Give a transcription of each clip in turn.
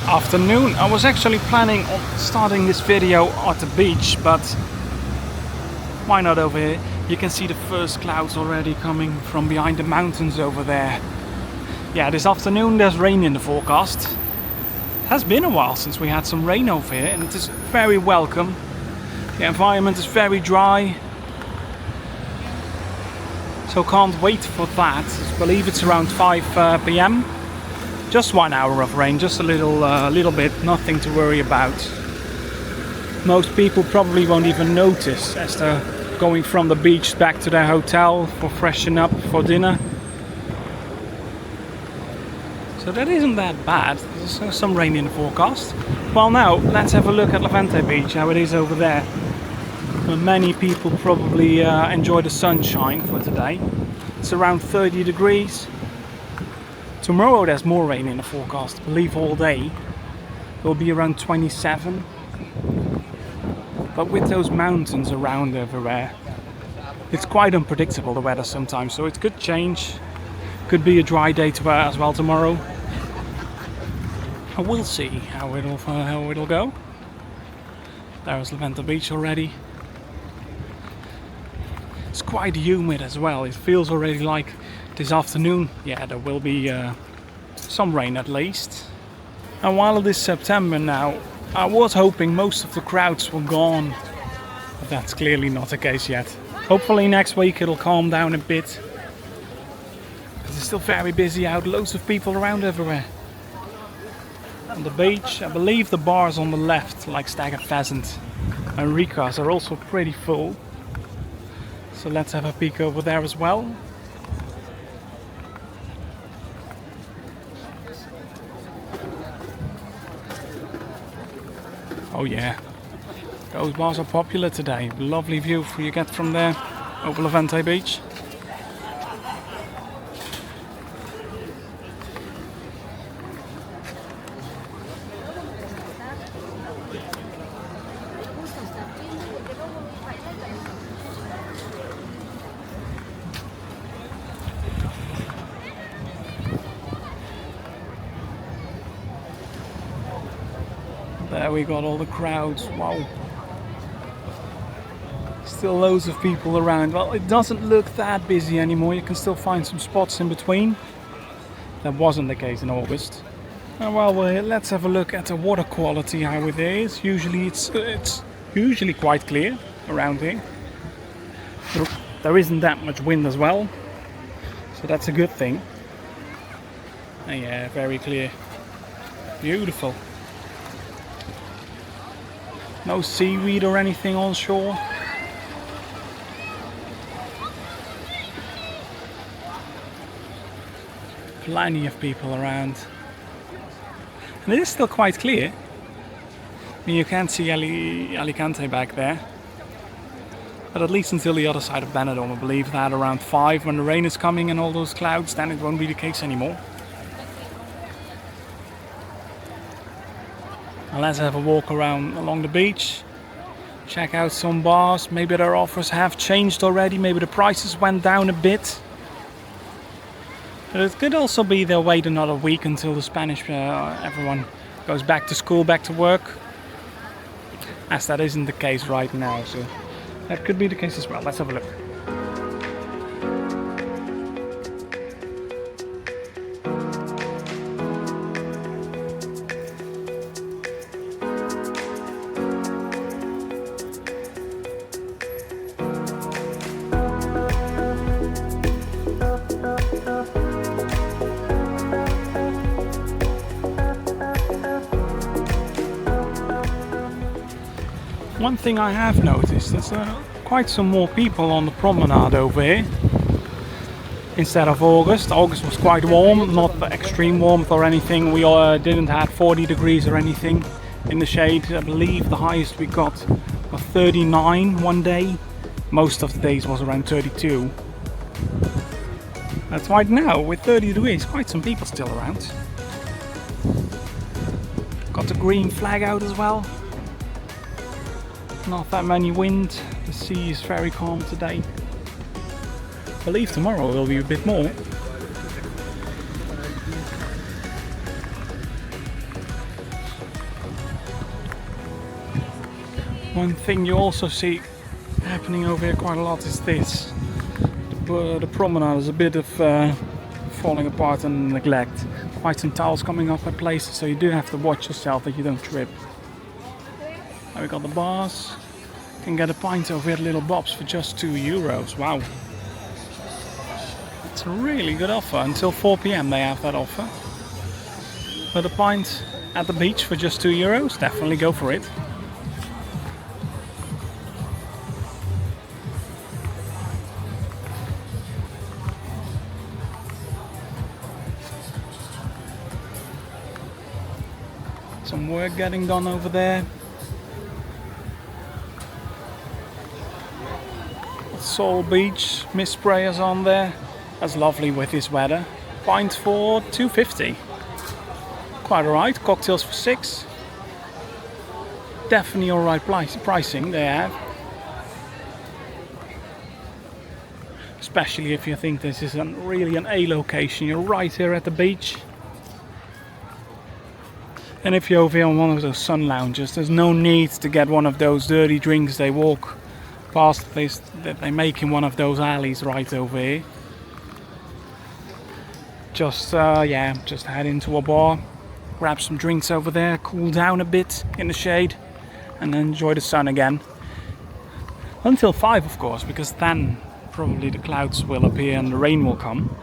afternoon. I was actually planning on starting this video at the beach, but why not over here? You can see the first clouds already coming from behind the mountains over there. Yeah, this afternoon there's rain in the forecast. It has been a while since we had some rain over here, and it is very welcome. The environment is very dry, so can't wait for that. I believe it's around 5 p.m. Just 1 hour of rain, just a little bit, nothing to worry about. Most people probably won't even notice as they're going from the beach back to their hotel for freshen up for dinner. So that isn't that bad. There's some rain in the forecast. Well, now let's have a look at Levante Beach, how it is over there. Many people probably enjoy the sunshine for today. It's around 30 degrees. Tomorrow there's more rain in the forecast. I believe all day it will be around 27. But with those mountains around everywhere, it's quite unpredictable, the weather sometimes, so it could change. Could be a dry day as well tomorrow. We'll see how it'll go. There's Levante Beach already. It's quite humid as well. It feels already like this afternoon, yeah, there will be some rain at least. And while it is September now, I was hoping most of the crowds were gone, but that's clearly not the case yet. Hopefully next week it'll calm down a bit. It's still very busy out, loads of people around everywhere. On the beach, I believe the bars on the left, like Stag & Pheasant and Rica's, are also pretty full. So let's have a peek over there as well. Oh yeah, those bars are popular today. Lovely view you get from there over Levante Beach. There we got all the crowds. Wow. Still loads of people around. Well, it doesn't look that busy anymore. You can still find some spots in between. That wasn't the case in August. And well, let's have a look at the water quality, how it is. Usually it's usually quite clear around here. There isn't that much wind as well, so that's a good thing. And yeah, very clear. Beautiful. No seaweed or anything on shore. Plenty of people around. And it is still quite clear. I mean, you can't see Alicante back there. But at least until the other side of Benidorm, I believe that around 5, when the rain is coming and all those clouds, then it won't be the case anymore. Now let's have a walk around along the beach. Check out some bars. Maybe their offers have changed already. Maybe the prices went down a bit. But it could also be they'll wait another week until the Spanish everyone goes back to school, back to work. As that isn't the case right now, so that could be the case as well. Let's have a look. One thing I have noticed is quite some more people on the promenade over here instead of August. August was quite warm, not the extreme warmth or anything. We didn't have 40 degrees or anything in the shade. I believe the highest we got was 39 one day. Most of the days was around 32. That's right now with 30 degrees, quite some people still around. Got the green flag out as well. Not that many wind, the sea is very calm today. I believe tomorrow will be a bit more. One thing you also see happening over here quite a lot is this. The promenade is a bit of falling apart and neglect. Quite some tiles coming up at places, so you do have to watch yourself that you don't trip. Now we got the bars. You can get a pint over here at Little Bob's for just €2. Wow. It's a really good offer. Until 4 p.m. they have that offer. But a pint at the beach for just €2, definitely go for it. Some work getting done over there. Sol Beach, mist sprayers on there. That's lovely with this weather. Pint for $2.50. Quite alright. Cocktails for $6. Definitely alright pricing they have. Especially if you think this is really an A location. You're right here at the beach. And if you're over here on one of those sun lounges, there's no need to get one of those dirty drinks they walk past this that they make in one of those alleys right over here. Just head into a bar, grab some drinks over there, cool down a bit in the shade, and then enjoy the sun again. Until 5, of course, because then probably the clouds will appear and the rain will come.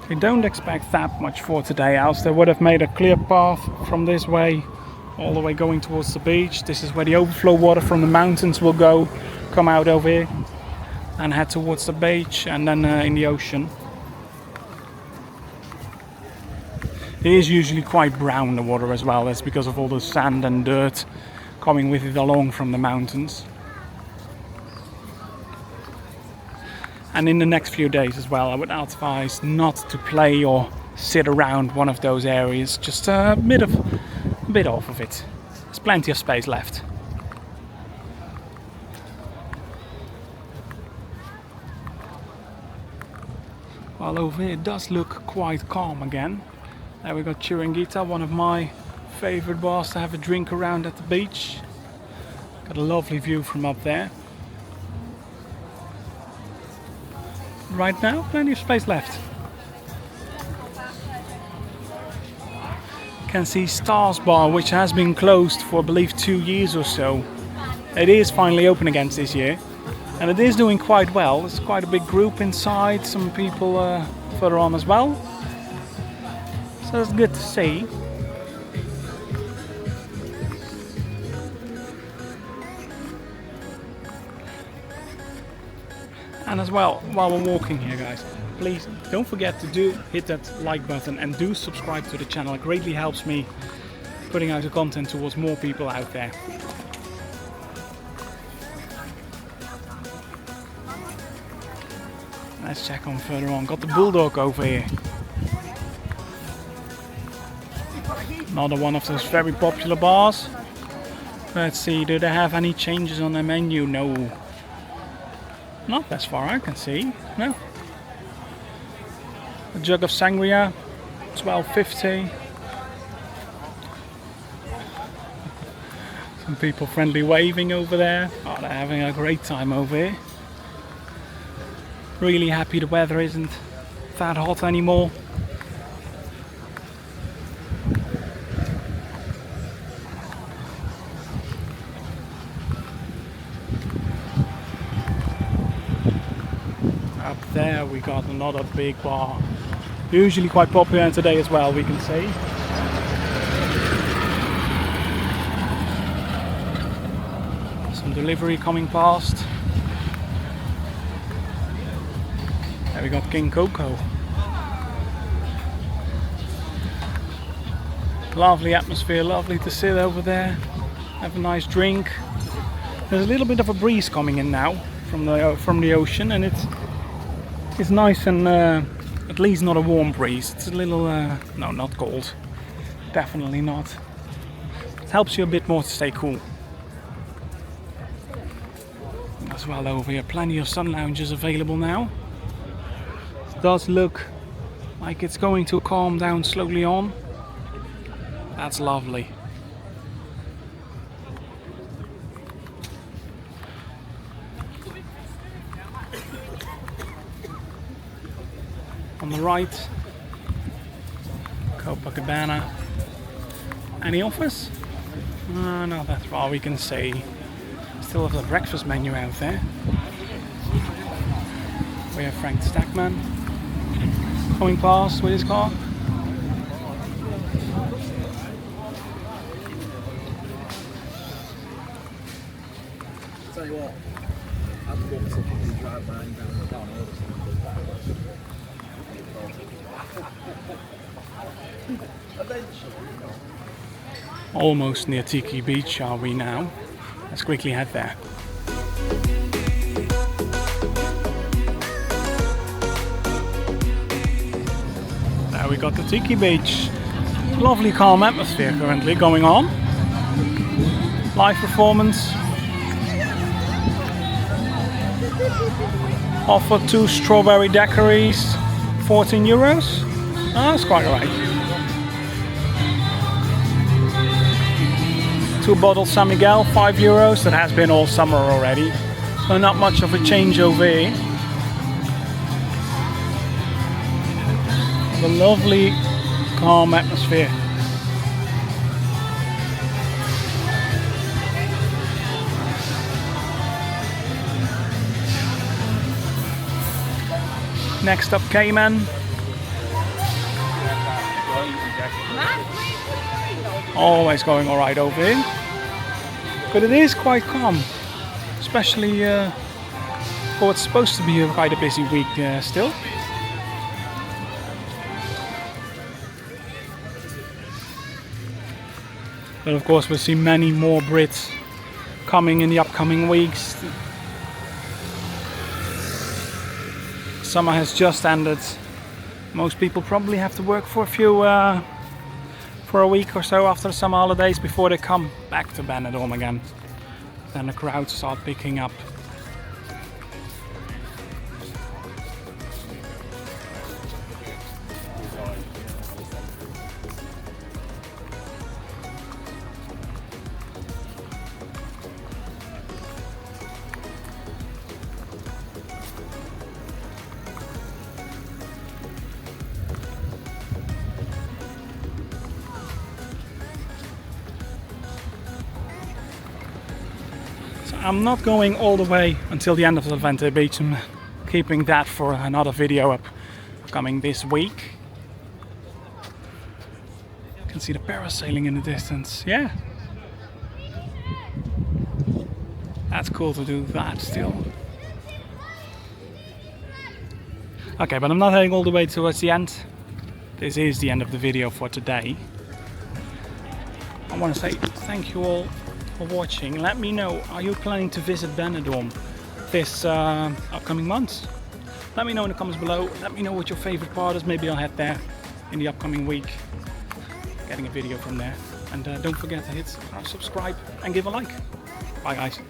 We don't expect that much for today, else they would have made a clear path from this way all the way going towards the beach. This is where the overflow water from the mountains will come out over here and head towards the beach and then in the ocean. It is usually quite brown, the water as well. That's because of all the sand and dirt coming with it along from the mountains. And in the next few days as well, I would advise not to play or sit around one of those areas. Just a bit off of it. There's plenty of space left. Well, over here it does look quite calm again. There we got Chiringuita, one of my favorite bars to have a drink around at the beach. Got a lovely view from up there. Right now, plenty of space left. You can see Stars Bar, which has been closed for I believe 2 years or so. It is finally open again this year, and it is doing quite well. There's quite a big group inside, some people further on as well. So it's good to see. And as well, while we're walking here, guys, please don't forget to hit that like button and do subscribe to the channel. It greatly helps me putting out the content towards more people out there. Let's check on further on. Got the Bulldog over here. Another one of those very popular bars. Let's see, do they have any changes on their menu? No. Not as far I can see, no. A jug of sangria, $12.50. Some people friendly waving over there. Oh, they're having a great time over here. Really happy the weather isn't that hot anymore. Up there we got another big bar, usually quite popular today as well, we can see. Some delivery coming past. There we got King Coco. Lovely atmosphere, lovely to sit over there, have a nice drink. There's a little bit of a breeze coming in now from the ocean, and it's nice and at least not a warm breeze. It's a little, no, not cold. Definitely not. It helps you a bit more to stay cool. And as well over here, plenty of sun lounges available now. It does look like it's going to calm down slowly on. That's lovely. On the right, Copacabana. Any offers? No, that's all we can say. Still have the breakfast menu out there. We have Frank Stackman going past with his car. Tell you what, I'd go to fucking drive mine down Almost near Tiki Beach are we now. Let's quickly head there. There we got the Tiki Beach. Lovely calm atmosphere currently going on. Live performance. Offer 2 strawberry daiquiris, 14 euros. Oh, that's quite alright. 2 bottles San Miguel, 5 euros. That has been all summer already. So not much of a change over here. The lovely calm atmosphere. Next up, Cayman. Always going alright over here. But it is quite calm. Especially for what's supposed to be quite a busy week still. But of course we'll see many more Brits coming in the upcoming weeks. Summer has just ended. Most people probably have to work for a week or so after the summer holidays before they come back to Benidorm again. Then the crowds start picking up. I'm not going all the way until the end of the Levante Beach. I'm keeping that for another video upcoming this week. You can see the parasailing in the distance. Yeah. That's cool to do that still. Okay, but I'm not heading all the way towards the end. This is the end of the video for today. I want to say thank you all for watching. Let me know, are you planning to visit Benidorm this upcoming month? Let me know in the comments below. Let me know what your favorite part is. Maybe I'll head there in the upcoming week, getting a video from there. And don't forget to hit subscribe and give a like. Bye guys.